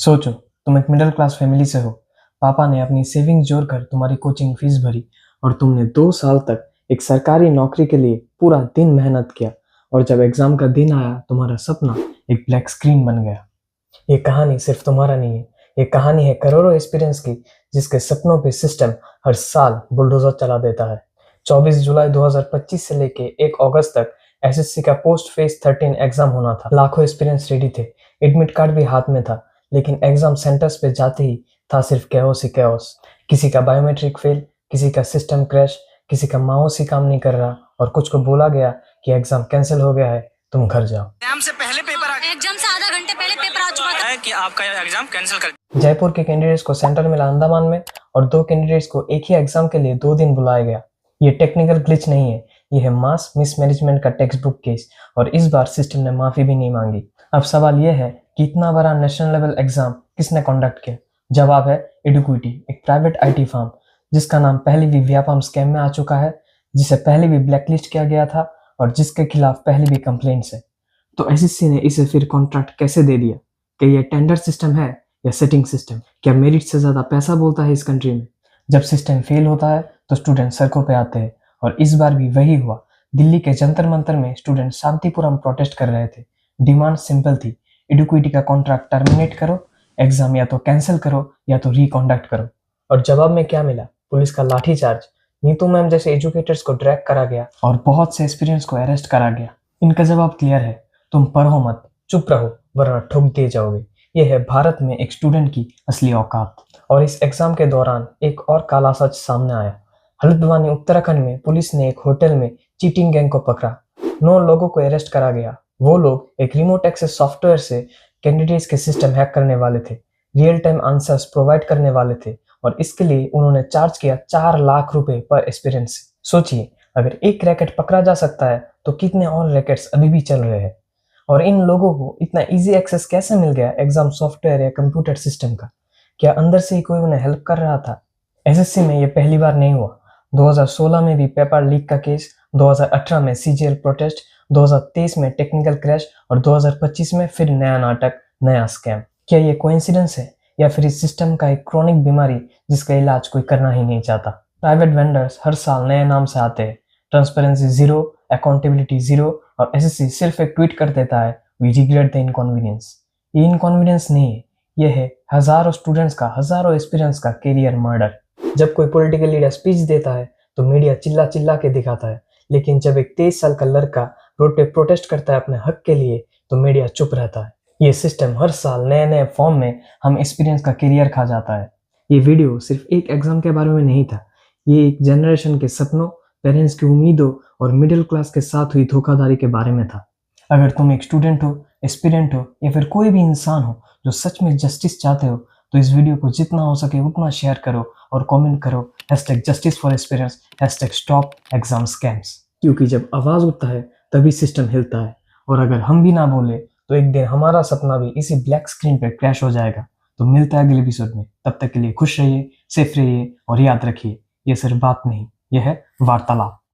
सोचो, तुम एक मिडिल क्लास फैमिली से हो। पापा ने अपनी सेविंग्स जोड़कर तुम्हारी कोचिंग फीस भरी और तुमने 2 साल तक एक सरकारी नौकरी के लिए पूरा दिन मेहनत किया। और जब एग्जाम का दिन आया, तुम्हारा सपना एक ब्लैक स्क्रीन बन गया। ये कहानी सिर्फ तुम्हारा नहीं है, ये कहानी है करोड़ों एक्सपीरियंस की, जिसके सपनों पे सिस्टम हर साल बुलडोजर चला देता है। 24 जुलाई 2025 से लेके 1 अगस्त तक एसएससी का पोस्ट फेज 13 एग्जाम होना था। लाखों एक्सपीरियंस रेडी थे, एडमिट कार्ड भी हाथ में था, लेकिन एग्जाम सेंटर्स पे जाते ही था सिर्फ कैओस ही कैओस। किसी का बायोमेट्रिक फेल, किसी का सिस्टम क्रैश, किसी का माउस ही काम नहीं कर रहा और कुछ को बोला गया कि एग्जाम कैंसिल हो गया है, तुम घर जाओ। एग्जाम से आधा घंटे पहले पेपर आ चुका था कि आपका एग्जाम कैंसिल कर। जयपुर के कैंडिडेट्स को सेंटर मिला अंडमान में और 2 कैंडिडेट्स को एक ही एग्जाम के लिए 2 दिन बुलाया गया। ये टेक्निकल ग्लिच नहीं है, ये है मास मिसमैनेजमेंट का टेक्स्ट बुक केस, और इस बार सिस्टम ने माफी भी नहीं मांगी। अब सवाल यह है कि इतना बड़ा नेशनल लेवल एग्जाम किसने कंडक्ट किया? जवाब है एडुक्विटी, एक प्राइवेट आईटी फर्म जिसका नाम पहले भी व्यापम स्कैम में आ चुका है, जिसे पहले भी ब्लैकलिस्ट किया गया था और जिसके खिलाफ पहले भी कंप्लेंट्स है। तो एसएससी ने इसे फिर कॉन्ट्रैक्ट कैसे दे दिया? कि ये टेंडर सिस्टम है या सेटिंग सिस्टम? क्या मेरिट से ज्यादा पैसा बोलता है इस कंट्री में? जब सिस्टम फेल होता है तो स्टूडेंट सड़कों पे आते हैं, और इस बार भी वही हुआ। दिल्ली के जंतर मंतर में स्टूडेंट शांतिपूर्वक प्रोटेस्ट कर रहे थे। डिमांड सिंपल थी, एडुक्विटी का कॉन्ट्रैक्ट टर्मिनेट करो, एग्जाम या तो कैंसिल करो या तो रिकॉन्डक्ट करो। और जवाब में क्या मिला? पुलिस का लाठीचार्ज, नीतू मैम जैसे एजुकेटर्स को ड्रैग करा गया और बहुत से एक्सपीरियंस को अरेस्ट करा गया। इनका जवाब क्लियर है, तुम पढ़ो मत, चुप रहो, वरना ठोक दिए जाओगे। यह है भारत में एक स्टूडेंट की असली औकात। और इस एग्जाम के दौरान एक और काला सच सामने आया। हल्द्वानी उत्तराखंड में पुलिस ने एक होटल में चीटिंग गैंग को पकड़ा। 9 लोगों को अरेस्ट करा गया। वो लोग एक रिमोट एक्सेस सॉफ्टवेयर से कैंडिडेट्स के सिस्टम हैक करने वाले थे, रियल टाइम आंसर्स प्रोवाइड करने वाले थे, और इसके लिए उन्होंने चार्ज किया 4 लाख रुपए पर एक्सपीरियंस। सोचिए, अगर एक रैकेट पकड़ा जा सकता है तो कितने और रैकेट्स अभी भी चल रहे हैं। और इन लोगों को इतना इजी एक्सेस कैसे मिल गया एग्जाम सॉफ्टवेयर या कंप्यूटर सिस्टम का? क्या अंदर से ही कोई उन्हें हेल्प कर रहा था? एसएससी में ये पहली बार नहीं हुआ। 2016 में भी पेपर लीक का केस, 2018 में सीजीएल प्रोटेस्ट, 2023 में टेक्निकल क्रैश और 2025 में फिर नया नाटक, नया स्कैम। क्या ये कोइंसिडेंस है या फिर इस सिस्टम का एक क्रॉनिक बीमारी जिसका इलाज कोई करना ही नहीं चाहता? प्राइवेट वेंडर्स हर साल नए नाम से आते हैं, ट्रांसपेरेंसी जीरो, अकाउंटेबिलिटी जीरो, और एसएससी सिर्फ एक ट्वीट कर देता है, वी रिग्रेट द इनकॉन्वीनियंस। ये इनकॉन्वीनियंस नहीं है, ये है हजारों स्टूडेंट्स का, हजारों एक्सपीरियंस का कैरियर मर्डर। जब कोई पॉलिटिकल लीडर स्पीच देता है तो मीडिया चिल्ला चिल्ला के दिखाता है, लेकिन जब एक 23 साल का लड़का रोड पे प्रोटेस्ट करता है अपने हक के लिए तो मीडिया चुप रहता है। ये सिस्टम हर साल नए नए फॉर्म में हम एक्सपीरियंस का कैरियर खा जाता है। ये वीडियो सिर्फ एक एग्जाम के बारे में नहीं था, ये एक जनरेशन के सपनों, पेरेंट्स की उम्मीदों और मिडिल क्लास के साथ हुई धोखाधड़ी के बारे में था। अगर तुम एक स्टूडेंट हो, एस्पिरेंट हो, या फिर कोई भी इंसान हो जो सच में जस्टिस चाहते हो, तो इस वीडियो को जितना हो सके उतना शेयर करो और कमेंट करो #justice for aspirants, #stop exam scams. क्योंकि जब आवाज उठता है तभी सिस्टम हिलता है, और अगर हम भी ना बोले तो एक दिन हमारा सपना भी इसी ब्लैक स्क्रीन पर क्रैश हो जाएगा। तो मिलता है अगले एपिसोड में, तब तक के लिए खुश रहिए, सेफ रहिए और याद रखिए, ये सिर्फ बात नहीं, यह है वार्तालाप।